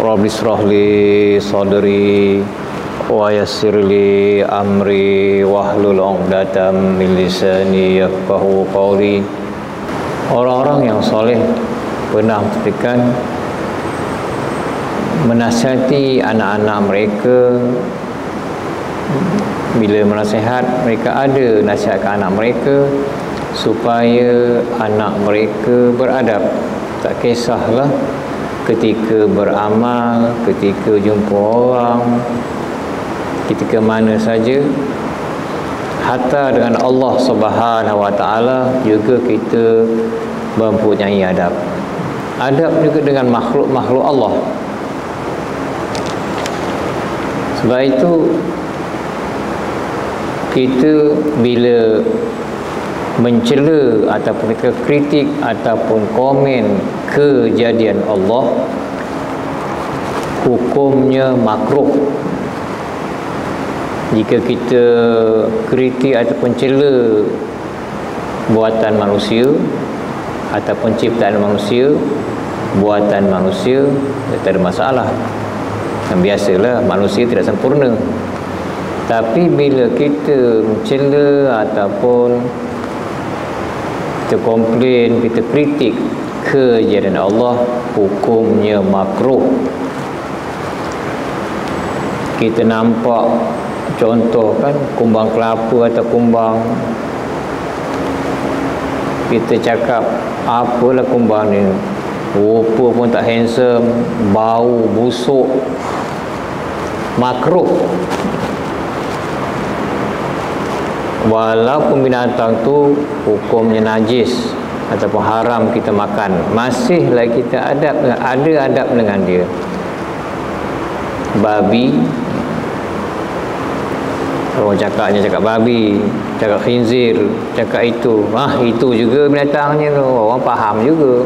Rabbi shrah li sadri wa yassir li amri wahlul 'uqdatam min lisani yafqahu qawli. Orang-orang yang soleh pernah memberikan menasihati anak-anak mereka. Bila menasihat, mereka ada nasihatkan anak mereka supaya anak mereka beradab. Tak kisahlah ketika beramal, ketika jumpa orang, ketika mana saja, hatta dengan Allah Subhanahu Wa Taala juga kita mempunyai adab. Adab juga dengan makhluk-makhluk Allah. Sebab itu kita bila mencela ataupun kita kritik ataupun komen kejadian Allah, hukumnya makruh. Jika kita kritik ataupun cela buatan manusia ataupun ciptaan manusia, buatan manusia, tak ada masalah. Dan biasalah manusia tidak sempurna. Tapi bila kita mencela ataupun kita komplain, kita kritik kejadian Allah, hukumnya makruh. Kita nampak contoh kan, kumbang kelapa atau kumbang, kita cakap apalah kumbang ni, rupa pun tak handsome, bau busuk, makruh. Walaupun binatang tu hukumnya najis ataupun haram kita makan, masihlah kita ada adab dengan dia. Babi, orang cakap babi, cakap khinzir, cakap itu, itu juga binatangnya tu, orang faham juga.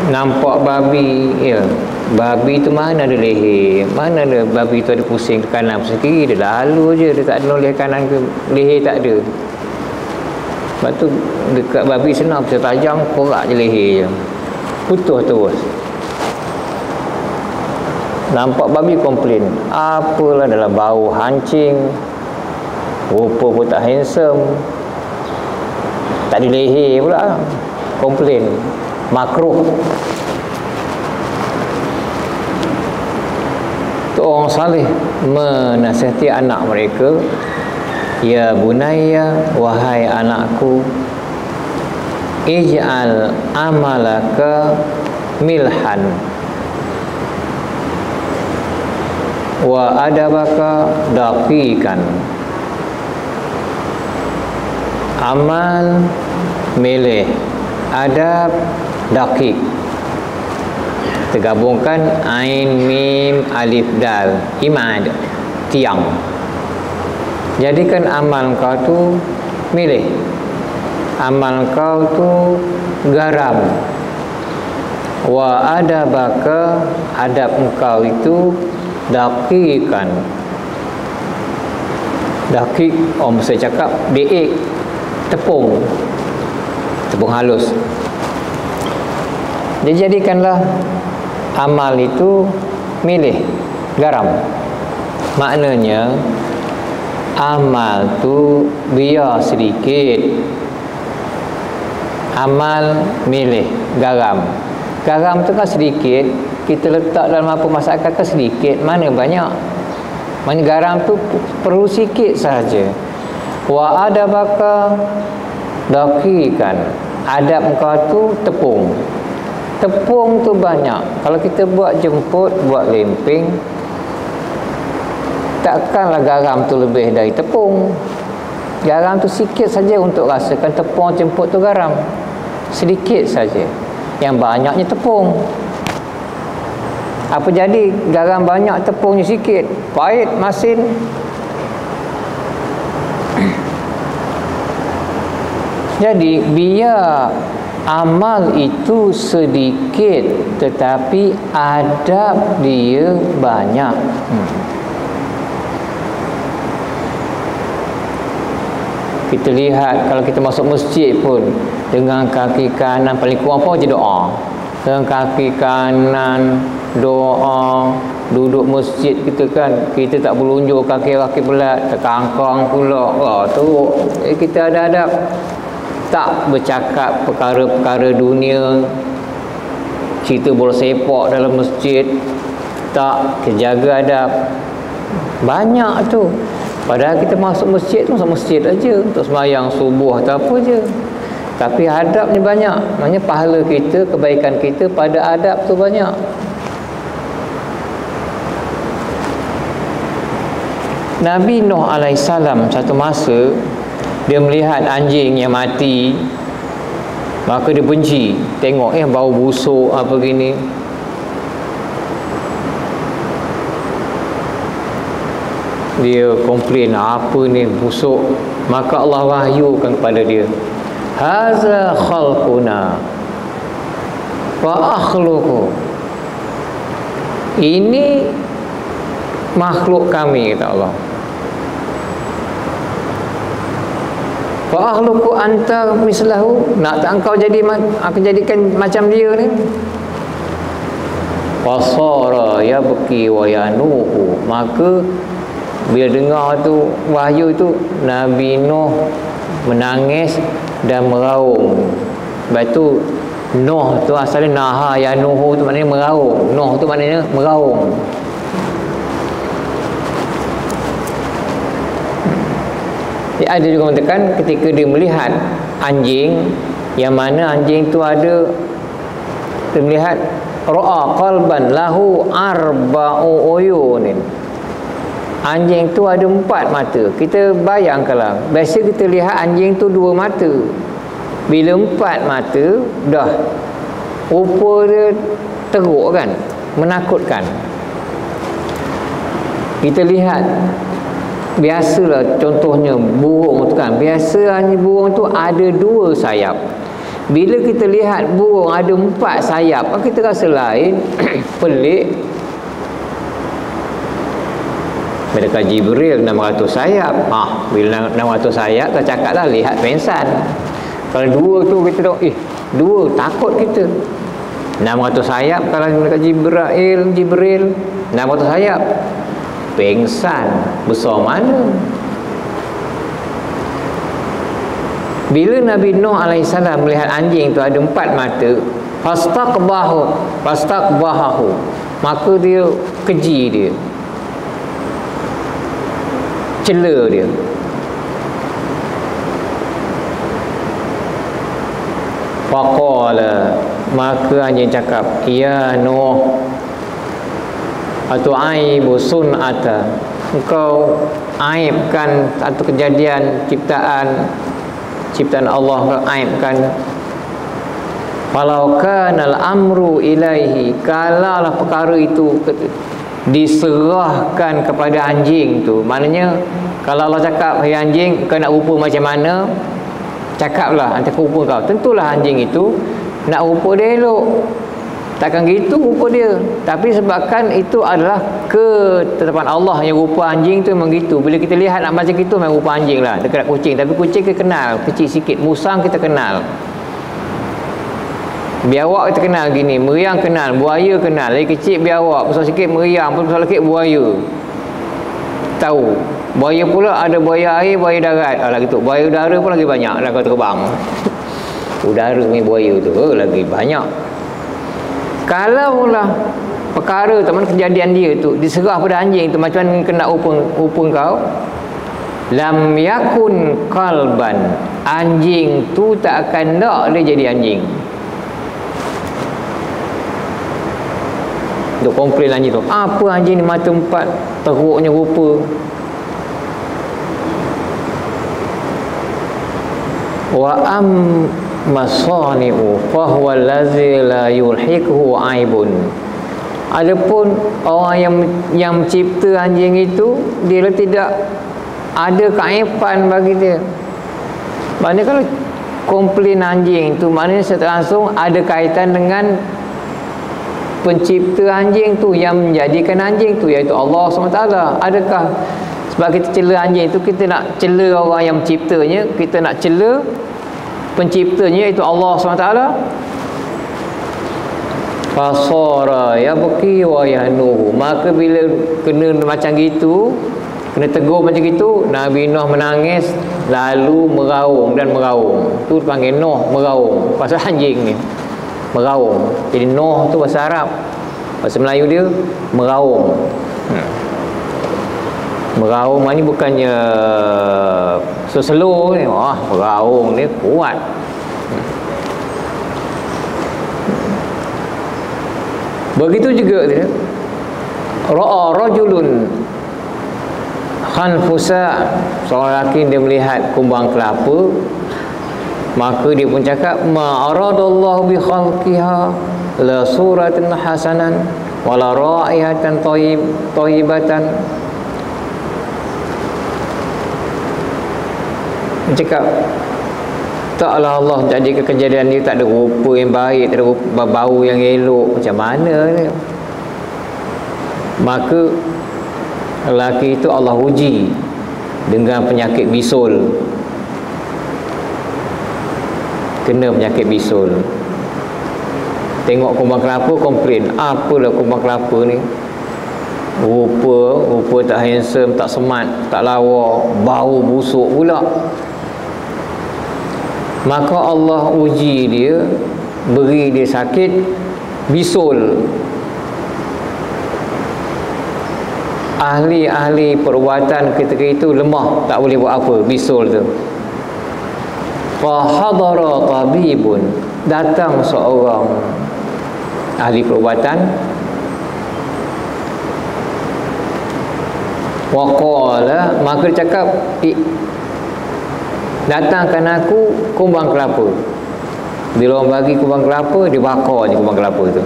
Nampak babi, ya, babi tu mana ada leher, mana ada babi tu ada pusing ke kanan pusing kiri, dia lalu je, dia tak ada leher kanan ke leher, tak ada. Sebab tu dekat babi senang, bisa tajam, korak je leher je, putus terus. Nampak babi komplain, apalah dalam bau hancing, rupa pun tak handsome, tak ada leher pula, komplain, makruh. Tu orang saleh menasihati anak mereka, ya bunayya, wahai anakku, ij'al amalaka milhan wa adabaka daqiqan. Amal milih, adab daqiq. Tergabungkan ain mim alif dal, imad, tiang. Jadikan amal kau tu milih, amal kau tu garam. Wa adabaka, adab engkau itu daqiqan. Daqiq, orang saya cakap daik, tepung halus. Jadi jadikanlah amal itu milih, garam. Maknanya amal tu biar sedikit, amal milih, garam. Garam tu kan sedikit, kita letak dalam apa masakan kan sedikit, mana banyak. Mana garam tu perlu sikit sahaja. Wa adabaka daqiqan, adab kau tu tepung. Tepung tu banyak. Kalau kita buat jemput, buat lemping, takkanlah garam tu lebih dari tepung. Garam tu sikit saja untuk rasakan. Tepung jemput tu garam sedikit saja, yang banyaknya tepung. Apa jadi? Garam banyak, tepungnya sikit, pahit, masin. Jadi biar amal itu sedikit tetapi adab dia banyak. Kita lihat kalau kita masuk masjid pun, dengan kaki kanan paling kurang apa je doa. Dengan kaki kanan doa. Duduk masjid kita kan, kita tak berlunjuk kaki belat, terkangkang pula. Tu kita ada adab. Tak bercakap perkara-perkara dunia, cerita bola sepak dalam masjid, tak jaga adab. Banyak tu. Padahal kita masuk masjid aja untuk sembahyang subuh atau apa je. Tapi adab ni banyak. Maknanya pahala kita, kebaikan kita pada adab tu banyak. Nabi Nuh alaihissalam satu masa dia melihat anjing yang mati, maka dia benci. Tengok bau busuk apa gini. Dia komplain, apa ni busuk. Maka Allah wahyukan kepada dia, haza khalquna fa akhluqu. Ini makhluk kami, kata Allah. Fa akhluqu anta mislahu. Nak tak engkau jadi, aku jadikan macam dia ni. Fasara yabki wa yanuhu. Maka bila dengar tu wahyu tu, Nabi Nuh menangis dan meraung. Sebab tu Nuh tu asalnya naha yanuhu tu maknanya meraung. Nuh tu maknanya meraung. Ada juga mengatakan ketika dia melihat anjing, yang mana anjing tu ada, dia melihat ra'a qalban lahu arba'u uyunin. Anjing tu ada 4 mata. Kita bayangkanlah, biasa kita lihat anjing tu 2 mata. Bila 4 mata, dah rupa dia teruk kan, menakutkan. Kita lihat, biasalah contohnya burung tu kan, biasa anjing burung tu ada 2 sayap. Bila kita lihat burung ada 4 sayap, kita rasa lain, pelik. Mereka Jibril 600 sayap. Bila 600 sayap, kita cakap lah, lihat pensan. Kalau 2 tu kita tahu, 2 takut kita. 600 sayap, kalau mereka Jibril 600 sayap, pengsan. Besar mana? Bila Nabi Nuh alaihissalam melihat anjing tu ada 4 mata, fastaqbahu, maka dia keji dia, cela dia. Faqala, maka anjing cakap, ya Nuh, atu'aibu sun'ata, engkau aibkan satu kejadian ciptaan Allah, engkau aibkan. Falau kanal amru ilaihi, kalalah perkara itu diserahkan kepada anjing tu. Maknanya kalau Allah cakap, hai anjing, kau nak rupa macam mana, cakaplah antara rupa kau. Tentulah anjing itu nak rupa dia elok, takkan gitu rupa dia. Tapi sebabkan itu adalah ketetapan Allah yang rupa anjing tu memang gitu. Bila kita lihat nak macam gitu, memang rupa anjing lah dekat kucing. Tapi kucing kita kenal, kecil sikit. Musang kita kenal, biawak kita kenal gini, meriang kenal, buaya kenal. Lagi kecil biawak, besar sikit meriang, besar sikit buaya. Tahu. Buaya pula ada buaya air, buaya darat. Lagi tu, buaya udara pun lagi banyak lah kau terbang. Udara ni buaya tu lagi banyak. Kalau lah perkara teman kejadian dia tu diserah pada anjing tu, macam mana kena rupa kau, lam yakun qalban, anjing tu tak akan nak dia jadi anjing. Duk komplain anjing tu, apa anjing ni mata 4, teruknya rupa. Wa masani'u fahuwa allazi la yulhiquhu aibun. Adapun orang yang mencipta anjing itu, dia tidak ada keaiban bagi dia. Maknanya kalau komplain anjing itu, maknanya secara langsung ada kaitan dengan pencipta anjing tu, yang menjadikan anjing tu, iaitu Allah SWT. Adakah Sebab kita cela anjing tu, kita nak cela orang yang menciptanya, kita nak cela penciptanya, iaitu Allah SWT. Fasara yabki wa yahnuhu. Maka bila kena macam gitu, kena tegur macam gitu, Nabi Nuh menangis lalu meraung dan meraung. Tu dipanggil Nuh meraung. Pasal anjing ni meraung. Jadi Nuh tu bahasa Arab, bahasa Melayu dia meraung. Meraung ni bukannya slow ni. Meraung ni kuat. Begitu juga dia. Ra'a rajulun khanfusa, seorang lelaki dia melihat kumbang kelapa, maka dia pun cakap, ma aradallahu bi khalqiha la suratan hasanan wala ra'ihatan thayyibatan. Dia cakap, taklah Allah jadikan kejadian ni tak ada rupa yang baik, tak ada rupa, bau yang elok, macam mana ni? Maka lelaki itu Allah uji dengan penyakit bisul. Kena penyakit bisul. Tengok kumbang kelapa, komplain, apalah kumbang kelapa ni, rupa tak handsome, tak smart, tak lawa, bau busuk pula. Maka Allah uji dia, beri dia sakit bisul. Ahli-ahli perubatan ketika itu lemah, tak boleh buat apa, bisul tu. Fa hadara tabibun, datang seorang ahli perubatan, wa qala, maka dia cakap, datangkan aku kumbang kelapa. Bila orang bagi kumbang kelapa, dia bakar je kumbang kelapa tu.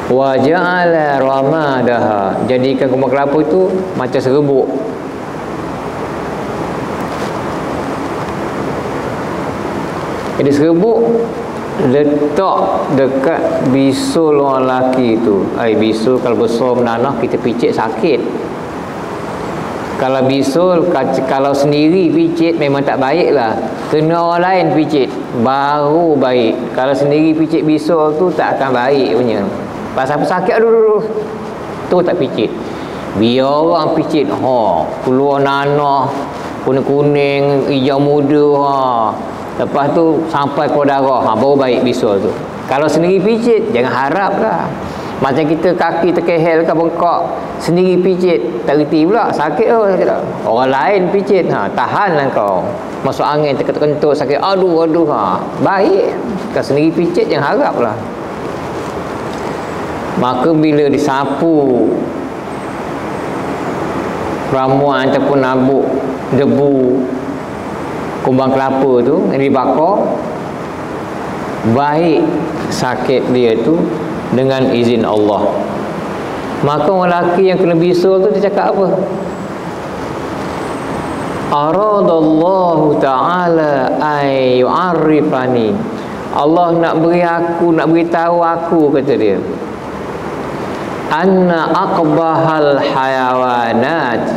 Wa ja'ala ramadaha, jadikan kumbang kelapa tu macam serbuk. Jadi serbuk letak dekat bisul orang lelaki tu. Bisul kalau besar menanah, kita picit sakit. Kalau bisul, kalau sendiri picit memang tak baik lah. Kena orang lain picit baru baik. Kalau sendiri picit bisul tu tak akan baik punya. Pasal apa sakit, aduh, tu tak picit. Biar orang picit, keluar nanah kuning-kuning, hijau muda, lepas tu sampai keluar darah, baru baik bisul tu. Kalau sendiri picit, jangan harap lah. Macam kita kaki terkehel ke bengkak, sendiri picit, tak reti pula, sakit sakit tak? Orang lain picit, tahanlah kau. Masuk angin terkentut sakit, aduh, baik. Kalau sendiri picit, jangan harap lah. Maka bila disapu ramuan ataupun nabuk debu kumbang kelapa tu yang dibakar, baik sakit dia tu dengan izin Allah. Maka orang lelaki yang kena bisul tu dia cakap apa? Aradallahu ta'ala ay yu'arrifani, Allah nak beri aku, nak beritahu aku, kata dia, anna aqbahal hayawanat,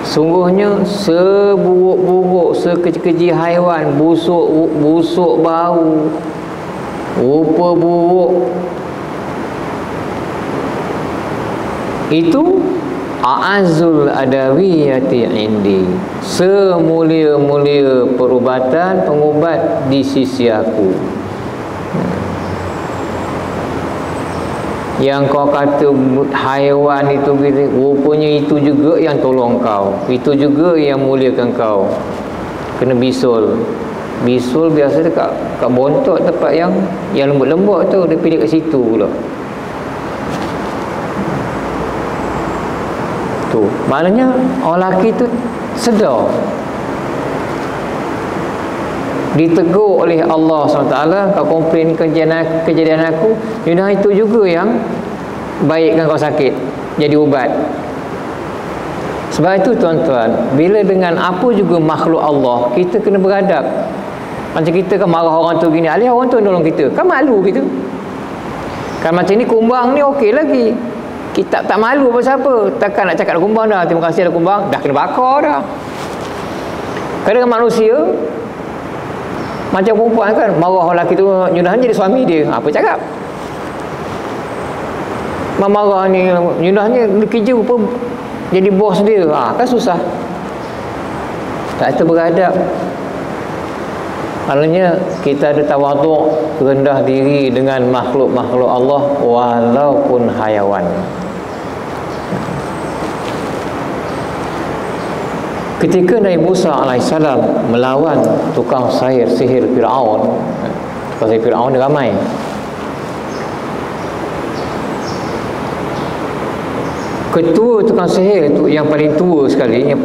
sungguhnya seburuk-buruk, sekeji-keji haiwan, busuk bau, rupa buruk, itu a'azul adawiyati indi, semulia-mulia perubatan, pengubat di sisi aku. Yang kau kata haiwan itu, rupanya itu juga yang tolong kau, itu juga yang muliakan kau. Kena bisul. Bisul biasa dekat bontot, tempat yang lembut-lembut tu, dia pilih kat situ pula. Tu maknanya orang lelaki tu sedar, ditegur oleh Allah SWT, kau komplain kejadian aku, yaudah itu juga yang baikkan kau sakit, jadi ubat. Sebab itu tuan-tuan, bila dengan apa juga makhluk Allah, kita kena beradab. Macam kita kan marah orang tu gini, alih orang tu nolong kita, kan malu kita. Kan macam ni kumbang ni okey lagi, Kita tak malu pasal apa. Takkan nak cakap dah kumbang dah, terima kasih dah kumbang, dah kena bakar dah. Kadang manusia macam perempuan kan, marah lelaki tu nyudahan jadi suami dia, apa cakap? Marah ni nyudahnya dia kerja apa jadi bos dia, kan susah. Tak terberadab. Maknanya kita ada tawaduk, rendah diri dengan makhluk-makhluk Allah walaupun hayawan. Ketika Nabi Musa AS melawan tukang sihir Fir'aun, tukang sihir Fir'aun dia ramai. Ketua tukang sihir tu yang paling tua sekali, yang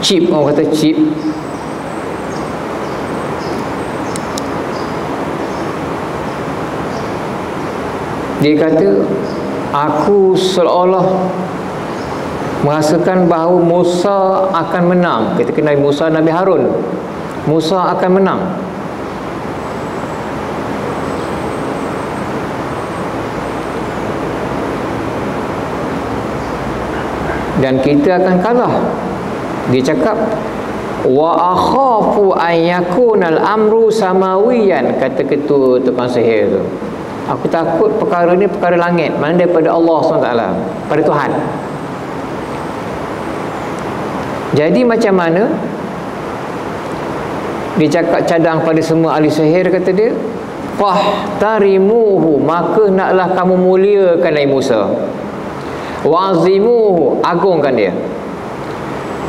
chip, orang kata chip, dia kata, aku seolah merasakan bahawa Musa akan menang. Ketika Nabi Musa, Nabi Harun, Musa akan menang. Dan kita akan kalah. Dia cakap, wa akhafu an yakunal amru samawiyan, kata ketua tukang sihir tu. Aku takut perkara ni perkara langit, mana daripada Allah SWT, pada Tuhan. Jadi macam mana dia cakap cadang pada semua ahli sihir, kata dia, fahtarimuhu, maka naklah kamu muliakan Nabi Musa, wa'azimuhu, agungkan dia.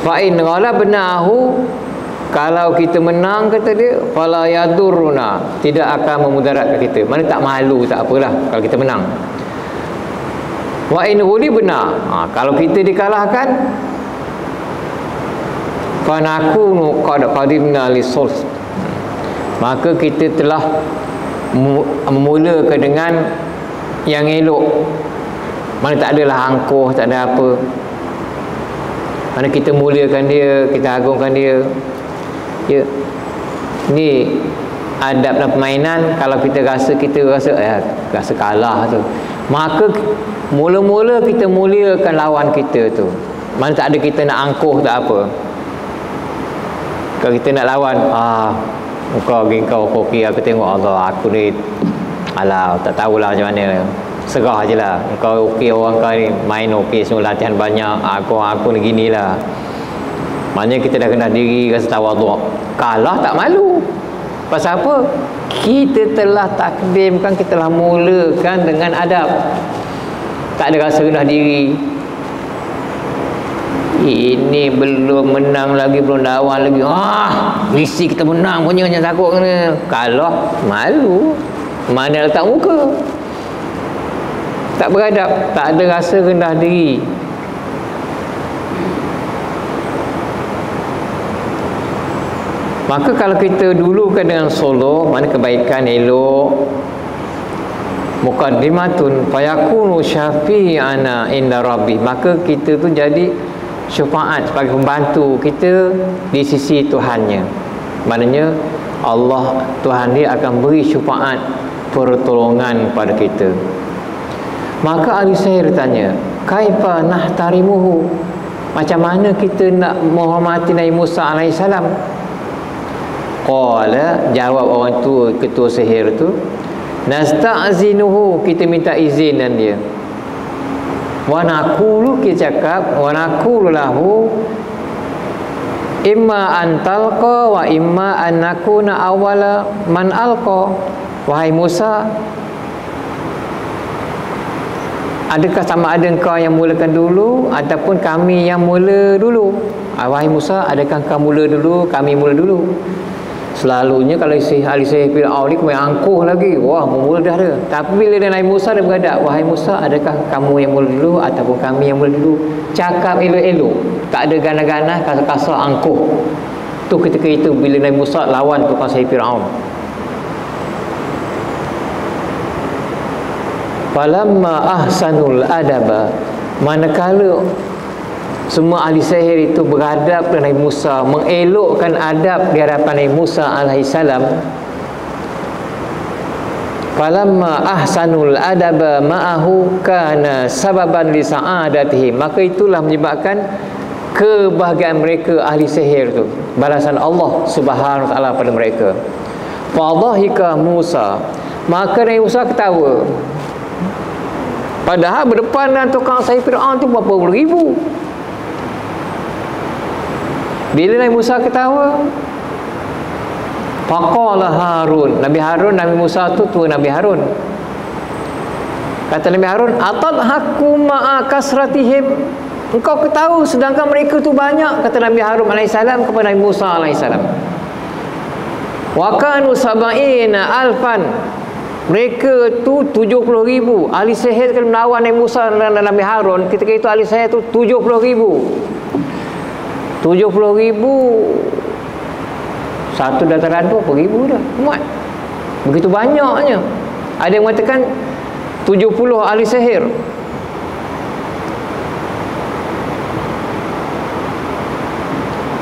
Fa'in ghalabnahu, kalau kita menang, kata dia, fala yadurruna, tidak akan memudaratkan kita. Mana tak malu, tak apalah kalau kita menang. Wa in ghulibna, kalau kita dikalahkan, fa nakunu qad qadimna lisulh, maka kita telah memulakan dengan yang elok. Mana tak adalah angkuh, tak ada apa. Mana kita muliakan dia, kita agungkan dia. Ya, ni adab dalam permainan. Kalau kita rasa rasa kalah tu, maka mula-mula kita muliakan lawan kita tu. Mana tak ada kita nak angkuh, tak apa. Kalau kita nak lawan, kau okey, aku tengok Allah, aku ni alah, tak tahulah macam mana, serah je lah. Kau okey, orang kau ni main okey, semua latihan banyak, aku ni ginilah. Maknanya kita dah kenal diri, rasa tawaduk. Kalah tak malu. Pasal apa? Kita telah takdimkan, kita telah mulakan dengan adab. Tak ada rasa rendah diri. Ini belum menang lagi, belum lawan lagi, misi kita menang punya, jangan takut kena. Kalah malu, mana letak muka, tak beradab, tak ada rasa rendah diri. Maka kalau kita dulukan dengan solo, mana kebaikan elok, muqaddimatun fayakunu syafi'ana inda rabbi, maka kita tu jadi syafaat sebagai pembantu kita di sisi Tuhannya. Maknanya Allah, Tuhan dia akan beri syafaat pertolongan pada kita. Maka ahli sihir tanya, kaifa nahtarimuhu, macam mana kita nak menghormati Nabi Musa alaihissalam? Qala, jawab orang tua ketua sihir tu, nasta'zinuhu, kita minta izin dan dia. Wa naqulu, kita cakap, wa naqulu lahu imma an talqa wa imma an nakuna awwala man alqa. Wahai Musa, adakah sama ada engkau yang mulakan dulu ataupun kami yang mula dulu? Wahai Musa, adakah engkau mula dulu, kami mula dulu? Selalunya kalau ahli sihir Fir'aun ni kemudian angkuh lagi, wah mula dah dia. Tapi bila dia Nabi Musa, dia beradab, wahai Musa, adakah kamu yang mula dulu ataupun kami yang mula dulu? Cakap elok-elok, tak ada ganas-ganas, kasar-kasar, angkuh. Tu ketika itu bila Nabi Musa lawan tukang sihir Fir'aun. Falamma ahsanul adaba, manakala semua ahli sihir itu beradab dengan Nabi Musa, mengelokkan adab di hadapan Nabi Musa alaihissalam, falamma ahsanul adaba ma'ahu kana sababan li sa'adatihi, maka itulah menyebabkan kebahagiaan mereka ahli sihir tu, balasan Allah Subhanahu wa taala pada mereka. Fadhahika Musa, maka Nabi Musa ketawa, padahal berdepan dengan tukang sihir Firaun tu berapa puluh ribu. Bila Nabi Musa ketawa, faqala Harun, Nabi Musa tu tua Nabi Harun. Kata Nabi Harun, atadhaku ma'a kasratihim, engkau ketawa sedangkan mereka tu banyak. Kata Nabi Harun alaihissalam kepada Nabi Musa alaihissalam, wa kanu sab'ina alfan, mereka tu 70,000 ahli sihir. Kalau melawan Nabi Musa dan Nabi Harun ketika itu, ahli sihir tu 70,000. 70,000 satu dataran tu berapa ribu dah muat, begitu banyaknya. Ada yang mengatakan 70 ahli sihir.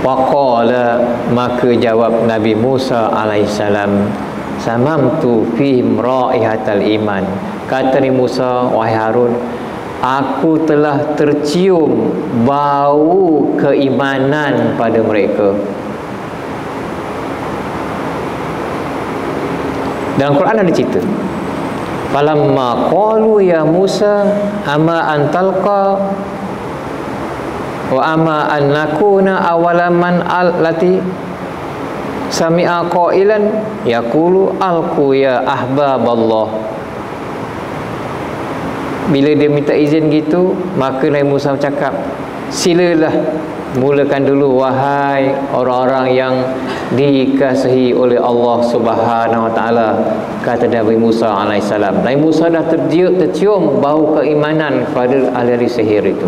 Waqala, maka jawab Nabi Musa alaihissalam, samamtu fihim raihatal iman. Kata Nabi Musa, wahai Harun, aku telah tercium bau keimanan pada mereka. Dalam Quran ada cerita, falamma qalu ya Musa ama antalqa wa ama an nakuna awalaman allati sami'a qailan yaqulu alqu ya ahbaballah. Bila dia minta izin gitu, maka Nabi Musa cakap, silalah mulakan dulu wahai orang-orang yang dikasihi oleh Allah Subhanahu wa taala. Kata Nabi Musa alaihissalam. Nabi Musa dah tercium bau keimanan pada ahli sihir itu.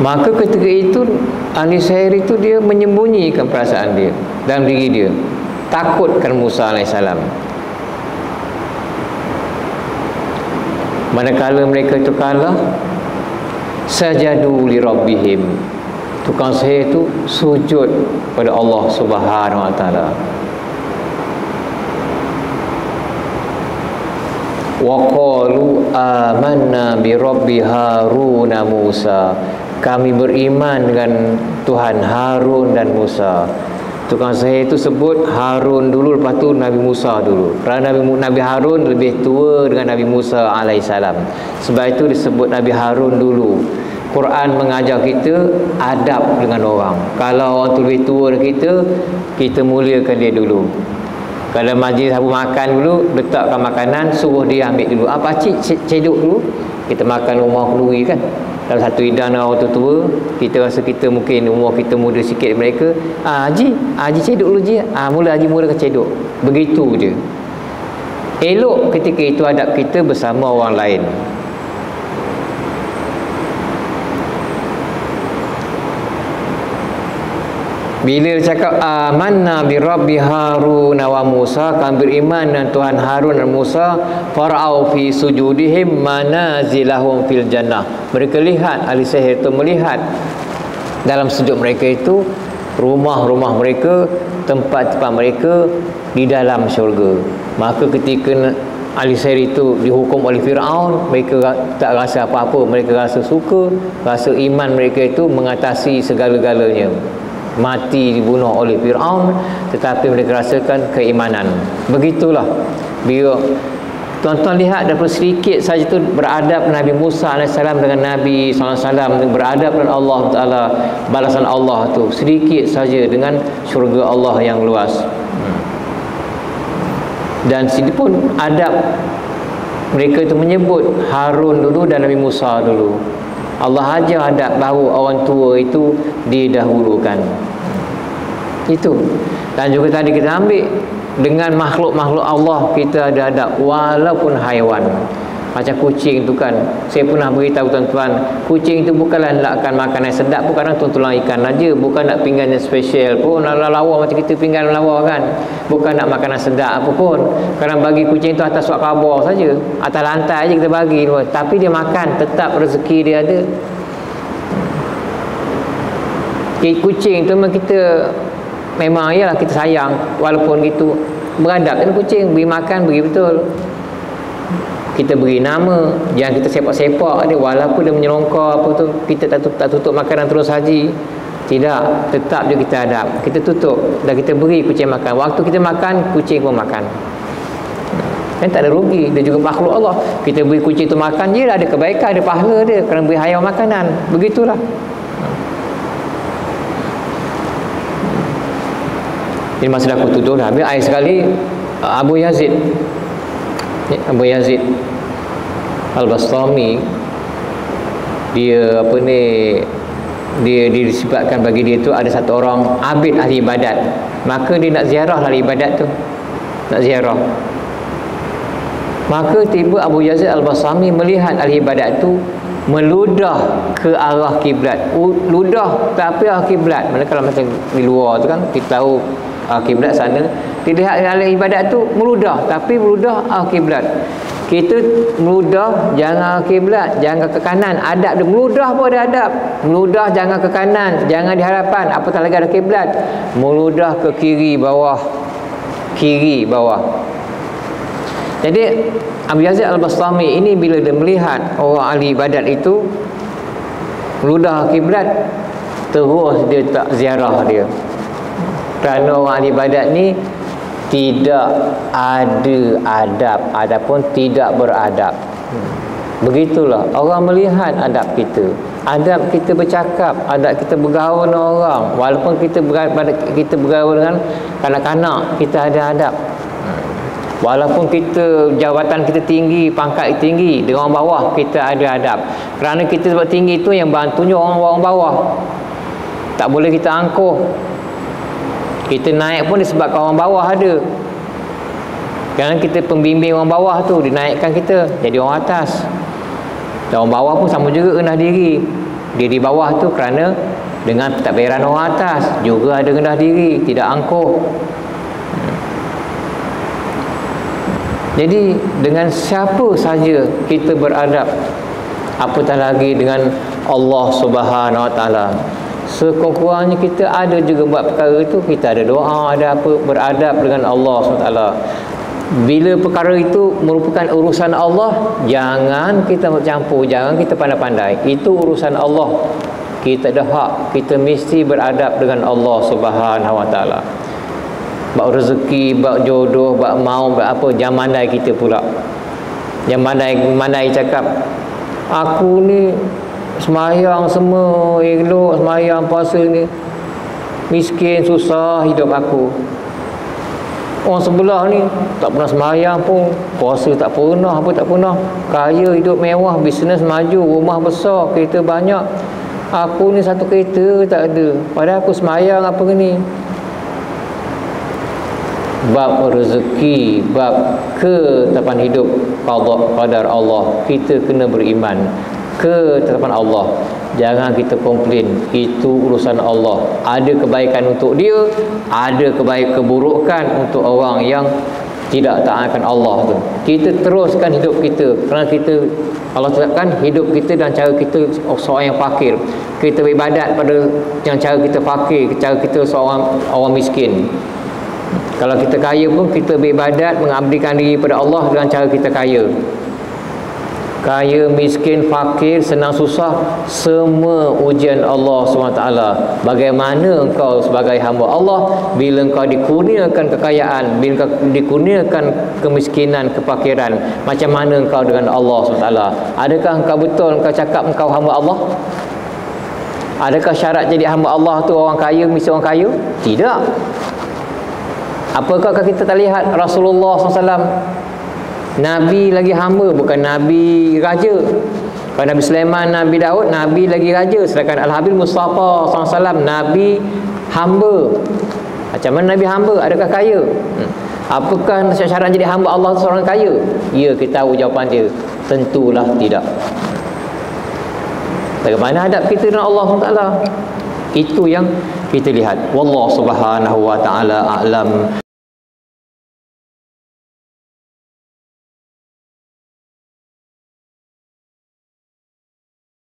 Maka ketika itu ahli sihir itu dia menyembunyikan perasaan dia dalam diri dia, takutkan Musa alaihissalam. Manakala mereka itu kalah, sajadu li rabbihim, tukang sihir itu sujud pada Allah Subhanahu wa taala. Wa qalu amanna bi rabbi Harun Musa, kami beriman dengan Tuhan Harun dan Musa. Tukang sihir itu sebut Harun dulu, lepas tu Nabi Musa dulu, kerana Nabi Harun lebih tua dengan Nabi Musa alaihissalam. Sebab itu disebut Nabi Harun dulu. Quran mengajar kita adab dengan orang. Kalau orang tu lebih tua dari kita muliakan dia dulu. Kalau majlis apa makan dulu, letakkan makanan, suruh dia ambil dulu. Pakcik cedok dulu. Kita makan rumah kenduri kan, dalam satu hidan orang tua, kita rasa kita mungkin umur kita muda sikit mereka. Haji cedok dulu Haji. Mula Haji mulakan cedok. Begitu je. Elok ketika itu adab kita bersama orang lain. Bila dia cakap amanna bi rabbi Harun wa Musa, kami beriman dengan Tuhan Harun dan Musa, fara'au fi sujudihim manazilahum fil jannah. Mereka lihat, ahli sihir itu melihat dalam sujud mereka itu rumah-rumah mereka, tempat-tempat mereka di dalam syurga. Maka ketika ahli sihir itu dihukum oleh Firaun, mereka tak rasa apa-apa, mereka rasa suka, rasa iman mereka itu mengatasi segala-galanya. Mati dibunuh oleh Firaun, tetapi mereka rasakan keimanan. Begitulah bila tuan-tuan lihat daripada sedikit saja tu beradab Nabi Musa AS dengan Nabi SAW, beradab dengan Allah Ta'ala, balasan Allah tu sedikit saja dengan syurga Allah yang luas. Dan sini pun adab mereka itu menyebut Harun dulu dan Nabi Musa dulu. Allah ajar adab bahawa orang tua itu didahulukan. Itu. Dan juga tadi kita ambil dengan makhluk-makhluk Allah, kita ada adab walaupun haiwan. Macam kucing tu kan, saya pernah beritahu tuan-tuan, kucing tu bukanlah nakkan makanan sedap pun, kadang tulang ikan aja, bukan nak pinggan yang special pun, nak lawa macam kita pinggan lawa kan, bukan nak makanan sedap apa pun. Kadang bagi kucing tu atas suap khabar saja, atas lantai aja kita bagi, tapi dia makan, tetap rezeki dia ada. Kucing tu memang kita, memang yalah kita sayang, walaupun gitu beradab dengan kucing, beri makan beri betul, kita beri nama, jangan kita sepak-sepak dia walaupun dia menyelongkar apa tu, kita tak tutup makanan terus haji, tidak, tetap je kita adab, kita tutup dan kita beri kucing makan, waktu kita makan kucing pun makan, kan tak ada rugi, dia juga makhluk Allah, kita beri kucing tu makan je ada kebaikan, ada pahala dia kerana beri haiwan makanan, begitulah. Ini masa aku tutup dah. Habis air sekali Abu Yazid Al-Bastami, dia apa ni, dia disebabkan bagi dia tu ada satu orang abid ahli ibadat, maka dia nak ziarah ahli ibadat tu, nak ziarah. Maka tiba Abu Yazid Al-Bastami melihat ahli ibadat tu meludah ke arah kiblat. Ludah tapi arah kiblat. Mana kalau macam di luar tu kan kita tahu kiblat sana, dilihat ahli ibadat tu meludah, tapi meludah kiblat. Kita meludah jangan kiblat, jangan ke kanan, adab dia meludah pun ada adab. Meludah jangan ke kanan, jangan di hadapan, apatah lagi ada kiblat. Meludah ke kiri bawah. Jadi Abu Yazid Al-Bastami ini bila dia melihat orang ahli ibadat itu meludah kiblat, terus dia tak ziarah dia. Kerana orang ahli ibadat ni tidak ada adab ataupun tidak beradab. Begitulah orang melihat adab kita bercakap, adab kita bergaul dengan orang, walaupun kita bergaul dengan kanak-kanak, kita ada adab. Walaupun kita jawatan kita tinggi, pangkat tinggi, dengan orang bawah kita ada adab. Kerana kita sebab tinggi tu yang bantunya orang bawah, tak boleh kita angkuh. Kita naik pun disebabkan orang bawah ada. Kerana kita pembimbing orang bawah tu, dinaikkan kita jadi orang atas. Dan orang bawah pun sama juga rendah diri. Dia di bawah tu kerana dengan pentadbiran orang atas, juga ada rendah diri, tidak angkuh. Jadi dengan siapa saja kita beradab, apatah lagi dengan Allah Subhanahu Wa Taala. Sekurang-kurangnya kita ada juga buat perkara itu, kita ada doa, ada apa, beradab dengan Allah SWT. Bila perkara itu merupakan urusan Allah, jangan kita campur, jangan kita pandai-pandai. Itu urusan Allah, kita ada hak, kita mesti beradab dengan Allah Subhanahu Wa Taala. Bab rezeki, bab jodoh, bab mau, bab apa, jangan mandai kita pula. Jangan mandai cakap, aku ni semayang semua elok, semayang puasa ni, miskin susah hidup aku. Orang sebelah ni tak pernah semayang pun, puasa tak pernah, apa tak pernah, kaya, hidup mewah, bisnes maju, rumah besar, kereta banyak. Aku ni satu kereta tak ada, padahal aku semayang apa ni. Bab rezeki, bab ketetapan hidup, qadar Allah, kita kena beriman ketetapan Allah. Jangan kita komplain, itu urusan Allah. Ada kebaikan untuk dia, ada keburukan untuk orang yang tidak taatkan Allah tu. Kita teruskan hidup kita, kerana kita, Allah tetapkan hidup kita dan cara kita seorang yang fakir. Kita beribadat pada yang cara kita fakir, cara kita seorang orang miskin. Kalau kita kaya pun kita beribadat, mengabdikan diri pada Allah dengan cara kita kaya. Kaya, miskin, fakir, senang susah, semua ujian Allah SWT. Bagaimana engkau sebagai hamba Allah, bila engkau dikurniakan kekayaan, bila engkau dikurniakan kemiskinan, kefakiran, macam mana engkau dengan Allah SWT? Adakah engkau betul engkau cakap engkau hamba Allah? Adakah syarat jadi hamba Allah tu orang kaya, mesti orang kaya? Tidak. Apakah kita tak lihat Rasulullah SAW, Nabi lagi hamba, bukan Nabi raja. Kalau Nabi Sulaiman, Nabi Daud, Nabi lagi raja. Sedangkan Al-Habib Mustafa SAW, Nabi hamba. Macam mana Nabi hamba? Adakah kaya? Apakah syarat jadi hamba Allah seorang kaya? Ya, kita tahu jawapan dia. Tentulah tidak. Bagaimana adab kita dengan Allah SWT? Itu yang kita lihat. Wallahu subhanahu wa ta'ala a'lam.